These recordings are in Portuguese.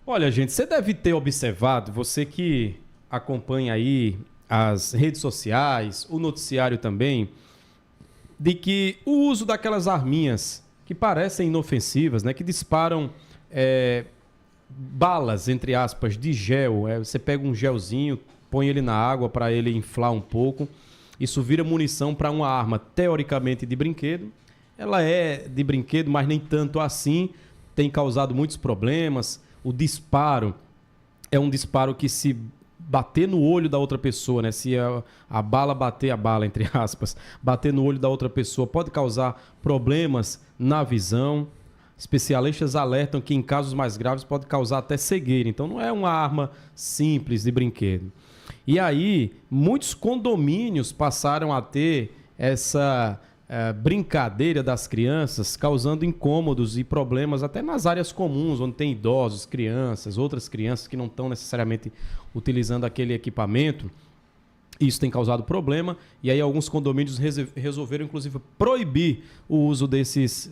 Olha, gente, você deve ter observado, você que acompanha aí as redes sociais, o noticiário também, de que o uso daquelas arminhas que parecem inofensivas, né, que disparam balas, entre aspas, de gel. Você pega um gelzinho, põe ele na água para ele inflar um pouco. Isso vira munição para uma arma teoricamente de brinquedo. Ela é de brinquedo, mas nem tanto assim. Tem causado muitos problemas. O disparo é um disparo que, se bater no olho da outra pessoa, né? Se a bala bater, a bala, entre aspas, bater no olho da outra pessoa, pode causar problemas na visão. Especialistas alertam que em casos mais graves pode causar até cegueira. Então não é uma arma simples de brinquedo. E aí, muitos condomínios passaram a ter essa brincadeira das crianças, causando incômodos e problemas até nas áreas comuns, onde tem idosos, crianças, outras crianças que não estão necessariamente utilizando aquele equipamento. Isso tem causado problema, e aí alguns condomínios resolveram, inclusive, proibir o uso desses,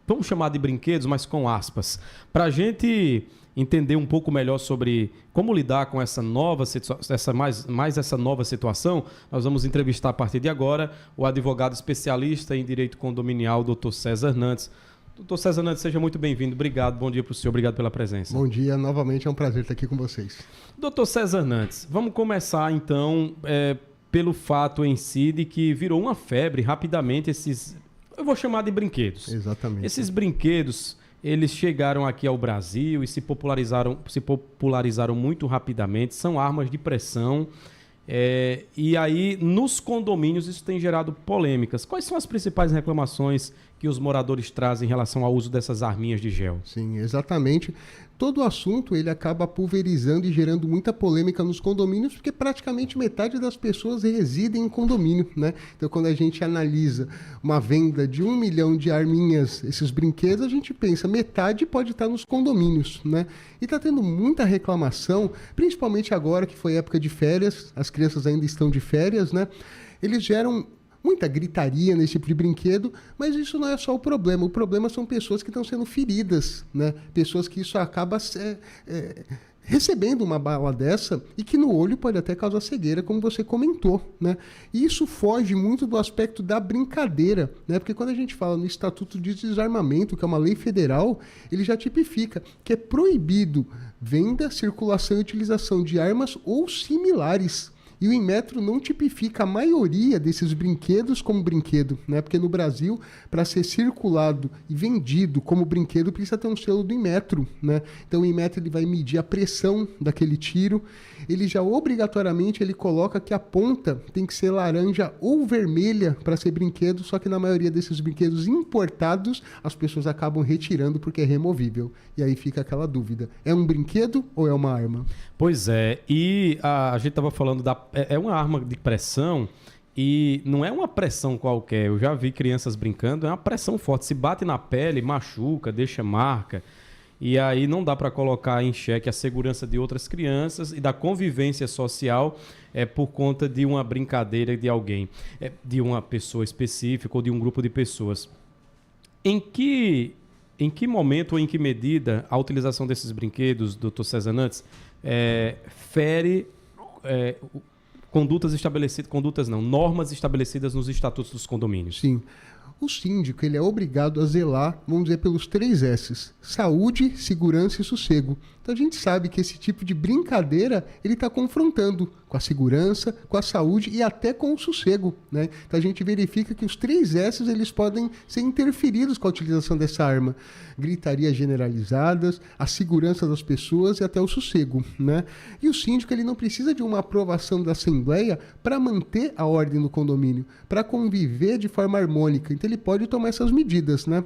vamos chamar de brinquedos, mas com aspas. Para a gente entender um pouco melhor sobre como lidar com essa nova essa nova situação, nós vamos entrevistar a partir de agora o advogado especialista em direito condominial, Dr. César Nantes. Doutor César Nantes, seja muito bem-vindo. Obrigado, bom dia para o senhor, obrigado pela presença. Bom dia, novamente é um prazer estar aqui com vocês. Doutor César Nantes, vamos começar então pelo fato em si de que virou uma febre rapidamente eu vou chamar de brinquedos. Exatamente. Esses brinquedos, eles chegaram aqui ao Brasil e se popularizaram muito rapidamente, são armas de pressão. E aí, nos condomínios, isso tem gerado polêmicas. Quais são as principais reclamações que os moradores trazem em relação ao uso dessas arminhas de gel? Sim, exatamente. Todo o assunto ele acaba pulverizando e gerando muita polêmica nos condomínios, porque praticamente metade das pessoas residem em condomínio, né? Então, quando a gente analisa uma venda de 1 milhão de arminhas, esses brinquedos, a gente pensa, metade pode estar nos condomínios, né? E está tendo muita reclamação, principalmente agora que foi época de férias, as crianças ainda estão de férias, né? Eles geram muita gritaria nesse tipo de brinquedo, mas isso não é só o problema são pessoas que estão sendo feridas, né? Pessoas que isso acaba recebendo uma bala dessa e que no olho pode até causar cegueira, como você comentou, né? E isso foge muito do aspecto da brincadeira, né? Porque quando a gente fala no Estatuto de Desarmamento, que é uma lei federal, ele já tipifica que é proibido venda, circulação e utilização de armas ou similares. E o Inmetro não tipifica a maioria desses brinquedos como brinquedo, né? Porque no Brasil, para ser circulado e vendido como brinquedo, precisa ter um selo do Inmetro, né? Então o Inmetro ele vai medir a pressão daquele tiro. Ele já obrigatoriamente ele coloca que a ponta tem que ser laranja ou vermelha para ser brinquedo, só que na maioria desses brinquedos importados, as pessoas acabam retirando porque é removível. E aí fica aquela dúvida, é um brinquedo ou é uma arma? Pois é, e a gente estava falando é uma arma de pressão e não é uma pressão qualquer. Eu já vi crianças brincando, é uma pressão forte. Se bate na pele, machuca, deixa marca. E aí não dá para colocar em xeque a segurança de outras crianças e da convivência social por conta de uma brincadeira de alguém, de uma pessoa específica ou de um grupo de pessoas. Em que momento ou em que medida a utilização desses brinquedos, Dr. César Nantes, fere normas estabelecidas nos estatutos dos condomínios? Sim. O síndico ele é obrigado a zelar, vamos dizer, pelos 3 S's: saúde, segurança e sossego. Então a gente sabe que esse tipo de brincadeira ele está confrontando com a segurança, com a saúde e até com o sossego, né? Então a gente verifica que os 3 S's eles podem ser interferidos com a utilização dessa arma. Gritarias generalizadas, a segurança das pessoas e até o sossego, né? E o síndico ele não precisa de uma aprovação da Assembleia para manter a ordem no condomínio, para conviver de forma harmônica. Então ele pode tomar essas medidas, né?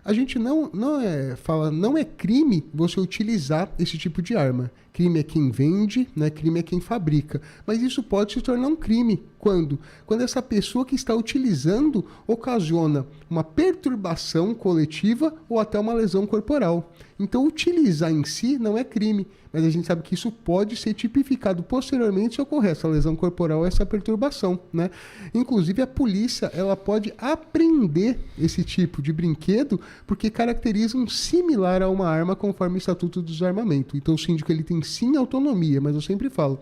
A gente não é crime você utilizar esse tipo de arma. crime é quem vende, né? Crime é quem fabrica. Mas isso pode se tornar um crime. Quando? Quando essa pessoa que está utilizando ocasiona uma perturbação coletiva ou até uma lesão corporal. Então, utilizar em si não é crime, mas a gente sabe que isso pode ser tipificado posteriormente se ocorrer essa lesão corporal, essa perturbação, né? Inclusive, a polícia ela pode apreender esse tipo de brinquedo porque caracteriza um similar a uma arma conforme o Estatuto do Desarmamento. Então, o síndico ele tem sim autonomia, mas eu sempre falo,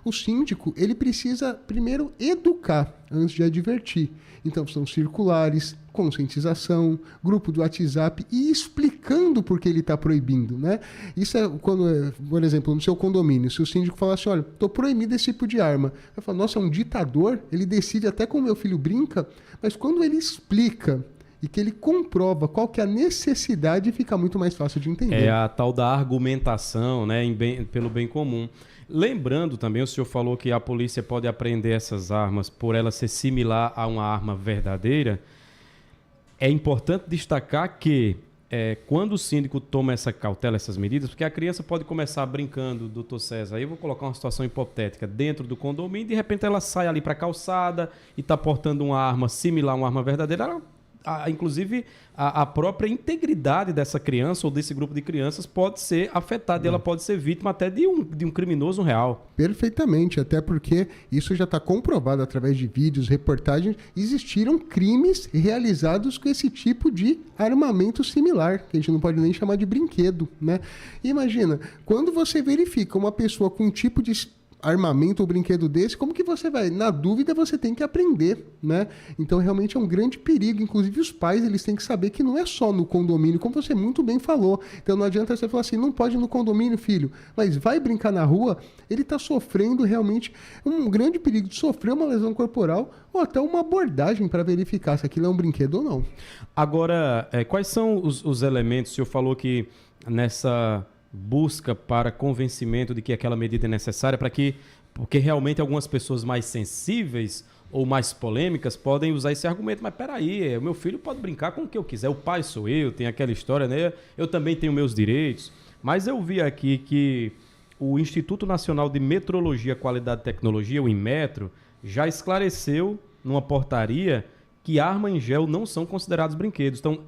o síndico ele precisa primeiro educar antes de advertir. Então são circulares, conscientização, grupo do WhatsApp e explicando por que ele está proibindo, né? Isso é quando, por exemplo, no seu condomínio, se o síndico falar assim, olha, estou proibindo esse tipo de arma. Eu falo, nossa, é um ditador, ele decide até como meu filho brinca, mas quando ele explica e que ele comprova qual que é a necessidade, fica muito mais fácil de entender. É a tal da argumentação, né, pelo bem comum. Lembrando também, o senhor falou que a polícia pode apreender essas armas por ela ser similar a uma arma verdadeira. É importante destacar que quando o síndico toma essa cautela, essas medidas, porque a criança pode começar brincando, doutor César, aí eu vou colocar uma situação hipotética, dentro do condomínio, e de repente ela sai ali para a calçada e está portando uma arma similar a uma arma verdadeira, inclusive a própria integridade dessa criança ou desse grupo de crianças pode ser afetada, e ela pode ser vítima até de um criminoso real. Perfeitamente, até porque isso já está comprovado através de vídeos, reportagens, existiram crimes realizados com esse tipo de armamento similar, que a gente não pode nem chamar de brinquedo, né? Imagina, quando você verifica uma pessoa com um tipo de armamento ou brinquedo desse, como que você vai? Na dúvida, você tem que aprender, né? Então, realmente é um grande perigo. Inclusive, os pais, eles têm que saber que não é só no condomínio, como você muito bem falou. Então, não adianta você falar assim, não pode ir no condomínio, filho, mas vai brincar na rua, ele está sofrendo realmente um grande perigo de sofrer uma lesão corporal ou até uma abordagem para verificar se aquilo é um brinquedo ou não. Agora, quais são os elementos? O senhor falou que nessa busca para convencimento de que aquela medida é necessária porque realmente algumas pessoas mais sensíveis ou mais polêmicas podem usar esse argumento, mas peraí, o meu filho pode brincar com o que eu quiser, o pai sou eu, tem aquela história, né? Eu também tenho meus direitos, mas eu vi aqui que o Instituto Nacional de Metrologia, Qualidade e Tecnologia, o Inmetro, já esclareceu numa portaria que arma em gel não são considerados brinquedos. Então,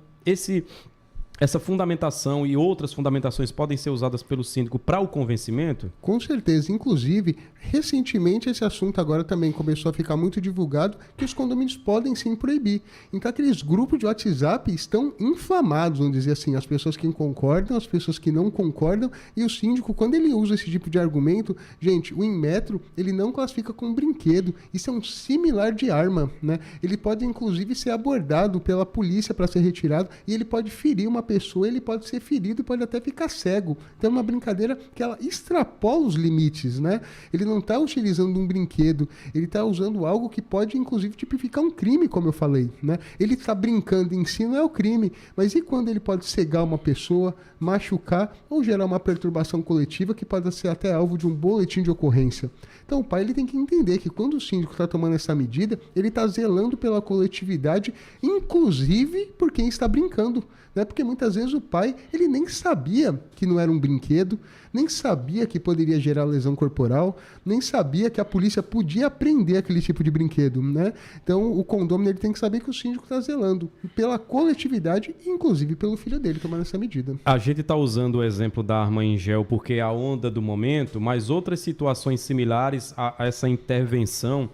essa fundamentação e outras fundamentações podem ser usadas pelo síndico para o convencimento? Com certeza. Inclusive, recentemente esse assunto agora também começou a ficar muito divulgado, que os condomínios podem sim proibir. Então, aqueles grupos de WhatsApp estão inflamados, vamos dizer assim, as pessoas que concordam, as pessoas que não concordam, e o síndico, quando ele usa esse tipo de argumento, gente, o Inmetro, ele não classifica como brinquedo, isso é um similar de arma, né? Ele pode, inclusive, ser abordado pela polícia para ser retirado, e ele pode ferir uma pessoa, ele pode ser ferido e pode até ficar cego. Então é uma brincadeira que ela extrapola os limites, né? Ele não está utilizando um brinquedo, ele está usando algo que pode, inclusive, tipificar um crime, como eu falei, né? Ele está brincando em si, não é o crime, mas e quando ele pode cegar uma pessoa, machucar ou gerar uma perturbação coletiva que pode ser até alvo de um boletim de ocorrência? Então o pai ele tem que entender que quando o síndico está tomando essa medida, ele está zelando pela coletividade, inclusive por quem está brincando, né? Porque muitas vezes o pai ele nem sabia que não era um brinquedo, nem sabia que poderia gerar lesão corporal, nem sabia que a polícia podia apreender aquele tipo de brinquedo, né? Então o condômino ele tem que saber que o síndico está zelando pela coletividade, inclusive pelo filho dele tomando essa medida. A gente está usando o exemplo da arma em gel porque é a onda do momento, mas outras situações similares a essa intervenção,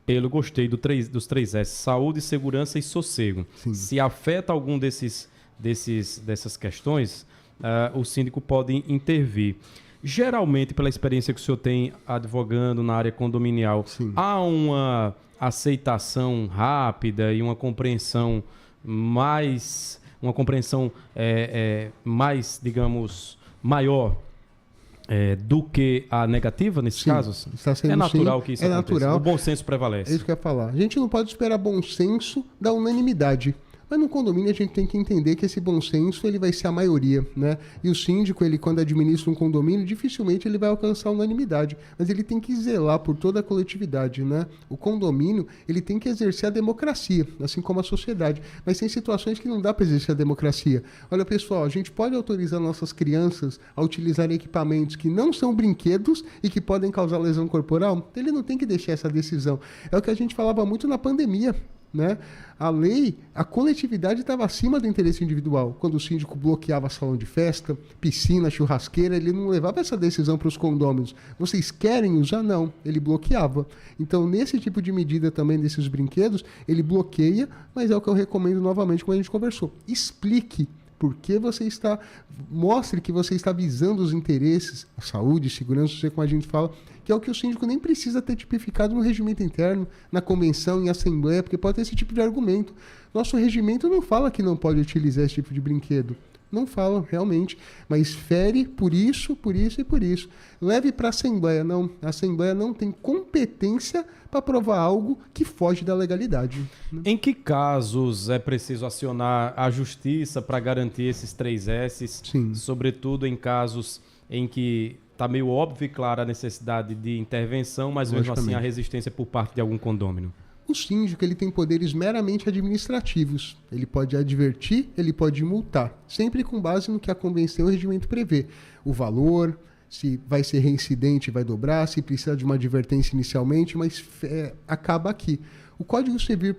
eu gostei dos 3S, saúde, segurança e sossego. Sim. Se afeta algum dessas questões, o síndico pode intervir. Geralmente, pela experiência que o senhor tem advogando na área condominial, sim, há uma aceitação rápida e uma compreensão mais, digamos, maior do que a negativa nesses casos? Está sendo, é natural que isso aconteça. Natural. O bom senso prevalece. É isso que eu ia falar. A gente não pode esperar bom senso da unanimidade. Mas no condomínio a gente tem que entender que esse bom senso ele vai ser a maioria, né? E o síndico, ele quando administra um condomínio, dificilmente ele vai alcançar a unanimidade, mas ele tem que zelar por toda a coletividade, né? O condomínio, ele tem que exercer a democracia, assim como a sociedade, mas tem situações que não dá para exercer a democracia. Olha, pessoal, a gente pode autorizar nossas crianças a utilizar equipamentos que não são brinquedos e que podem causar lesão corporal? Ele não tem que deixar essa decisão. É o que a gente falava muito na pandemia, né? A lei, a coletividade estava acima do interesse individual. Quando o síndico bloqueava salão de festa, piscina, churrasqueira, ele não levava essa decisão para os condôminos. Vocês querem usar? Não. Ele bloqueava. Então, nesse tipo de medida também desses brinquedos, ele bloqueia, mas é o que eu recomendo novamente, como a gente conversou. Explique por que você está... Mostre que você está visando os interesses, a saúde, segurança, não sei como a gente fala, que é o que o síndico nem precisa ter tipificado no regimento interno, na convenção, em assembleia, porque pode ter esse tipo de argumento. Nosso regimento não fala que não pode utilizar esse tipo de brinquedo. Não fala, realmente. Mas fere por isso, por isso e por isso. Leve para a Assembleia. Não, a Assembleia não tem competência para aprovar algo que foge da legalidade. Né? Em que casos é preciso acionar a Justiça para garantir esses 3 S's? Sim. Sobretudo em casos em que está meio óbvio e clara a necessidade de intervenção, mas mesmo assim a resistência por parte de algum condômino. O síndico ele tem poderes meramente administrativos. Ele pode advertir, ele pode multar, sempre com base no que a convenção e o regimento prevê. O valor, se vai ser reincidente, vai dobrar, se precisa de uma advertência inicialmente, mas acaba aqui. O Código Civil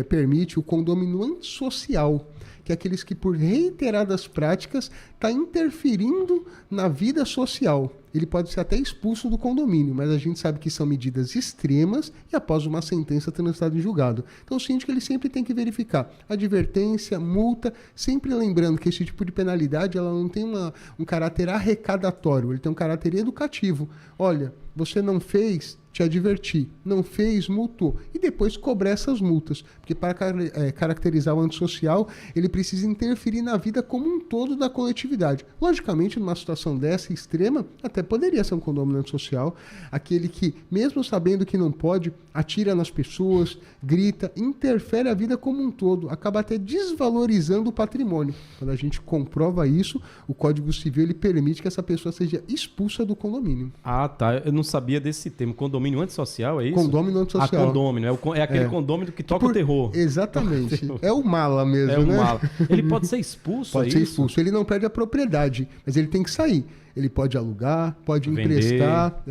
permite o condômino antissocial, que é aqueles que por reiteradas práticas está interferindo na vida social. Ele pode ser até expulso do condomínio, mas a gente sabe que são medidas extremas e após uma sentença transitada em julgado. Então o síndico ele sempre tem que verificar advertência, multa, sempre lembrando que esse tipo de penalidade ela não tem um caráter arrecadatório, ele tem um caráter educativo. Olha, você não fez, te adverti, não fez, multou. E depois cobrar essas multas. Porque para caracterizar o antissocial, ele precisa interferir na vida como um todo da coletividade. Logicamente, numa situação dessa extrema, até poderia ser um condômino antissocial, aquele que, mesmo sabendo que não pode, atira nas pessoas, grita, interfere a vida como um todo, acaba até desvalorizando o patrimônio. Quando a gente comprova isso, o Código Civil ele permite que essa pessoa seja expulsa do condomínio. Ah, tá. Eu não sabia desse termo. Condomínio antissocial, é isso? Condomínio antissocial. Ah, condômino. É aquele condômino que toca o terror. Exatamente. É o mala mesmo, é o né? mala. Ele pode ser expulso, Pode ser expulso. Ele não perde a propriedade, mas ele tem que sair. Ele pode alugar, pode emprestar.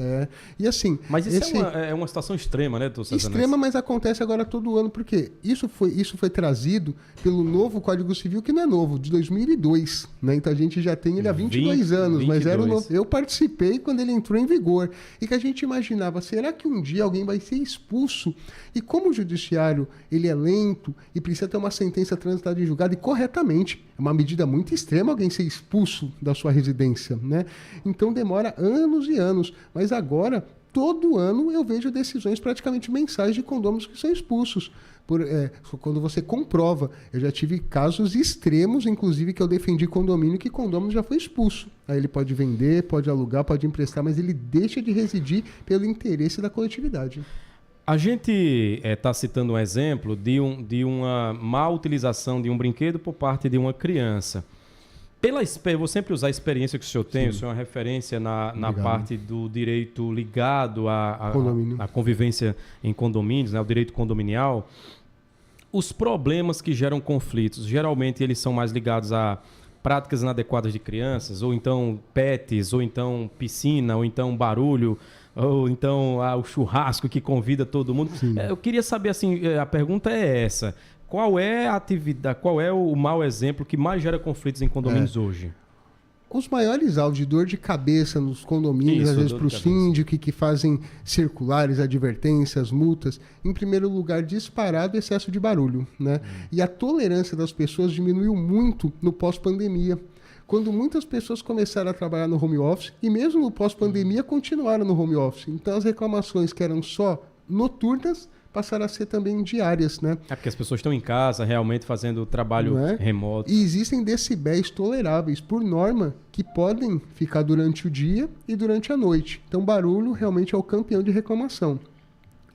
E assim... Mas isso é uma situação extrema, né, doutor César? Extrema, mas acontece agora todo ano, porque isso foi trazido pelo novo Código Civil, que não é novo, de 2002. Né? Então a gente já tem ele há 22 anos, mas era o novo. Eu participei quando ele entrou em vigor. E que a gente imaginava, será que um dia alguém vai ser expulso? E como o judiciário ele é lento e precisa ter uma sentença transitada em julgado e corretamente, é uma medida muito extrema alguém ser expulso da sua residência, né? Então demora anos e anos, mas agora todo ano eu vejo decisões praticamente mensais de condôminos que são expulsos. Quando você comprova, eu já tive casos extremos, inclusive que eu defendi condomínio que condomínio já foi expulso. Aí ele pode vender, pode alugar, pode emprestar, mas ele deixa de residir pelo interesse da coletividade. A gente está citando um exemplo de uma má utilização de um brinquedo por parte de uma criança. Vou sempre usar a experiência que o senhor tem, o senhor é uma referência na parte do direito ligado à convivência em condomínios, né, o direito condominial. Os problemas que geram conflitos, geralmente eles são mais ligados a práticas inadequadas de crianças, ou então pets, ou então piscina, ou então barulho, ou então o churrasco que convida todo mundo. Eu queria saber, assim, a pergunta é essa. Qual é a atividade, qual é o mau exemplo que mais gera conflitos em condomínios hoje? Os maiores alvos de dor de cabeça nos condomínios, às vezes para o síndico, que fazem circulares, advertências, multas, em primeiro lugar, disparado excesso de barulho, né? E a tolerância das pessoas diminuiu muito no pós-pandemia, quando muitas pessoas começaram a trabalhar no home office e mesmo no pós-pandemia continuaram no home office. Então as reclamações que eram só noturnas passaram a ser também diárias, né? É porque as pessoas estão em casa, realmente fazendo trabalho remoto. E existem decibéis toleráveis, por norma, que podem ficar durante o dia e durante a noite. Então, barulho realmente é o campeão de reclamação.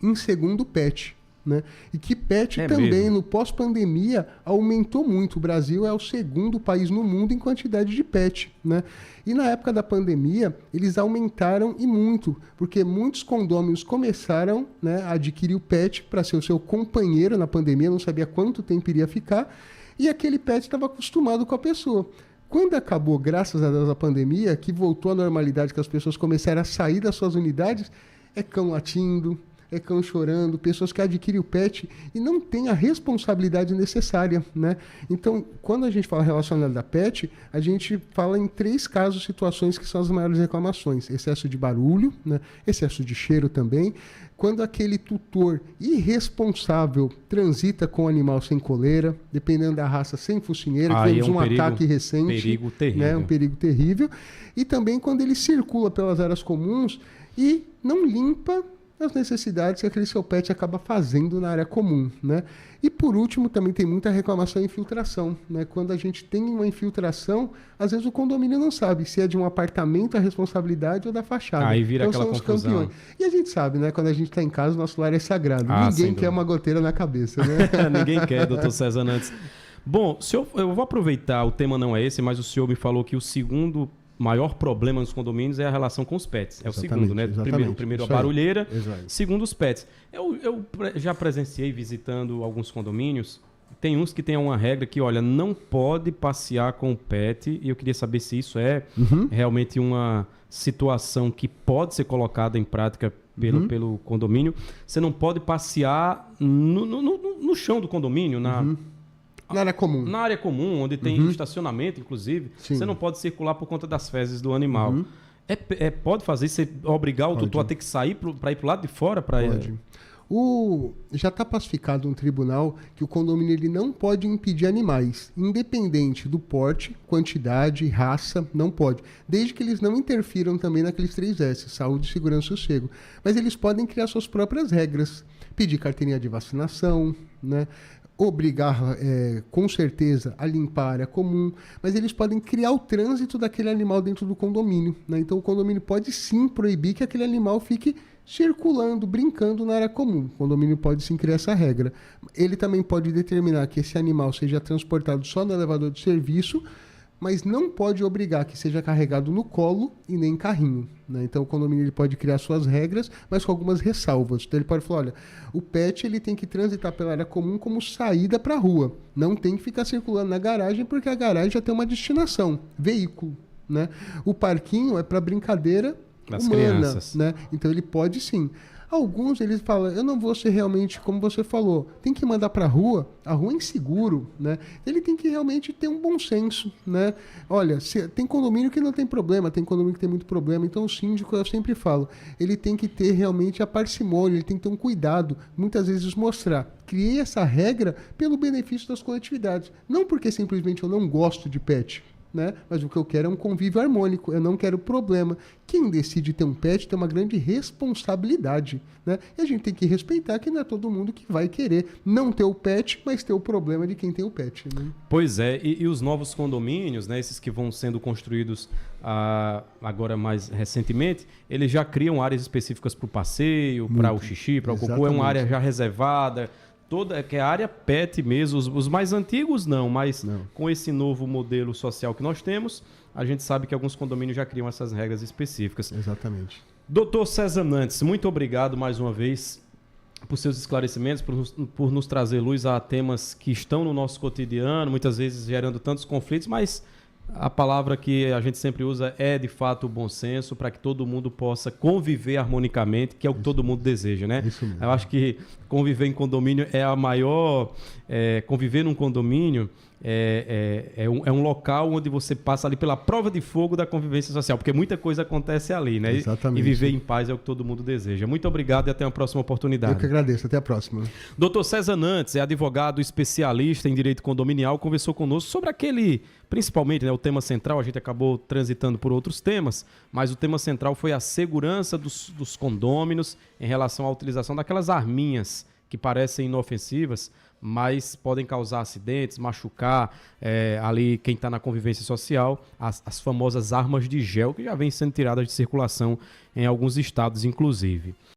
Em segundo, pet. né? E que pet também, mesmo? no pós-pandemia, aumentou muito. O Brasil é o segundo país no mundo em quantidade de pet, né? E na época da pandemia, eles aumentaram e muito, porque muitos condôminos começaram, né, a adquirir o pet para ser o seu companheiro na pandemia, não sabia quanto tempo iria ficar, e aquele pet estava acostumado com a pessoa. Quando acabou, graças a Deus, a pandemia, que voltou à normalidade, que as pessoas começaram a sair das suas unidades, é cão latindo, é cão chorando, pessoas que adquirem o pet e não têm a responsabilidade necessária, né? Então, quando a gente fala relacionado a pet, a gente fala em 3 casos, situações que são as maiores reclamações. Excesso de barulho, né? Excesso de cheiro também. Quando aquele tutor irresponsável transita com o animal sem coleira, dependendo da raça, sem focinheira, tivemos um ataque recente. Perigo terrível. Né? Um perigo terrível. E também quando ele circula pelas áreas comuns e não limpa as necessidades que aquele seu pet acaba fazendo na área comum, né? E por último, também tem muita reclamação em infiltração, né? Quando a gente tem uma infiltração, às vezes o condomínio não sabe se é de um apartamento a responsabilidade ou da fachada. Aí vira então, aquela confusão. Campeões. E a gente sabe, né? Quando a gente está em casa, o nosso lar é sagrado. Ninguém quer uma goteira na cabeça, né? Ninguém quer, doutor César Nantes. Bom, senhor, eu vou aproveitar, o tema não é esse, mas o senhor me falou que o segundo maior problema nos condomínios é a relação com os pets. É exatamente, o segundo, né? Primeiro a barulheira, segundo os pets. Eu já presenciei visitando alguns condomínios. Tem uns que tem uma regra que, olha, não pode passear com o pet. E eu queria saber se isso é realmente uma situação que pode ser colocada em prática pelo condomínio. Você não pode passear no chão do condomínio, na área comum. Na área comum, onde tem estacionamento, inclusive. Sim. Você não pode circular por conta das fezes do animal. Pode fazer isso? Obrigar o tutor a ter que sair para ir para o lado de fora? Pode. Já está pacificado no tribunal que o condomínio ele não pode impedir animais, independente do porte, quantidade, raça, não pode. Desde que eles não interfiram também naqueles 3 S, saúde, segurança e sossego. Mas eles podem criar suas próprias regras, pedir carteirinha de vacinação, né? Obrigar, com certeza, a limpar a área comum, mas eles podem criar o trânsito daquele animal dentro do condomínio, né? Então o condomínio pode sim proibir que aquele animal fique circulando, brincando na área comum. O condomínio pode sim criar essa regra. Ele também pode determinar que esse animal seja transportado só no elevador de serviço, mas não pode obrigar que seja carregado no colo e nem em carrinho, né? Então o condomínio ele pode criar suas regras, mas com algumas ressalvas. Então ele pode falar, olha, o pet ele tem que transitar pela área comum como saída para a rua. Não tem que ficar circulando na garagem, porque a garagem já tem uma destinação, veículo, né? O parquinho é para brincadeira das humana, crianças, né? Então ele pode sim. Alguns eles falam, eu não vou ser realmente, como você falou, tem que mandar para a rua é inseguro, né? Ele tem que realmente ter um bom senso, né? Olha, tem condomínio que não tem problema, tem condomínio que tem muito problema, então o síndico, eu sempre falo, ele tem que ter realmente a parcimônia, ele tem que ter um cuidado, muitas vezes mostrar. Criei essa regra pelo benefício das coletividades, não porque simplesmente eu não gosto de pet, né? Mas o que eu quero é um convívio harmônico, eu não quero problema. Quem decide ter um pet tem uma grande responsabilidade, né? E a gente tem que respeitar que não é todo mundo que vai querer não ter o pet, mas ter o problema de quem tem o pet, né? Pois é, e os novos condomínios, né, esses que vão sendo construídos agora mais recentemente, eles já criam áreas específicas para o passeio, para o xixi, para o cocô, é uma área já reservada, que é a área pet mesmo, os mais antigos não, mas com esse novo modelo social que nós temos, a gente sabe que alguns condomínios já criam essas regras específicas. Exatamente. Doutor César Nantes, muito obrigado mais uma vez por seus esclarecimentos, por nos trazer luz a temas que estão no nosso cotidiano, muitas vezes gerando tantos conflitos, mas a palavra que a gente sempre usa é, de fato, o bom senso, para que todo mundo possa conviver harmonicamente, que é o que todo mundo deseja, né? Isso mesmo. Eu acho que conviver em condomínio é a maior... conviver num condomínio é um local onde você passa ali pela prova de fogo da convivência social, porque muita coisa acontece ali, né? Exatamente. E viver em paz é o que todo mundo deseja. Muito obrigado e até uma próxima oportunidade. Eu que agradeço. Até a próxima. Doutor César Nantes é advogado especialista em direito condominial, conversou conosco sobre principalmente, né, o tema central, a gente acabou transitando por outros temas, mas o tema central foi a segurança dos condôminos em relação à utilização daquelas arminhas que parecem inofensivas, mas podem causar acidentes, machucar ali quem está na convivência social, as famosas armas de gel, que já vêm sendo tiradas de circulação em alguns estados, inclusive.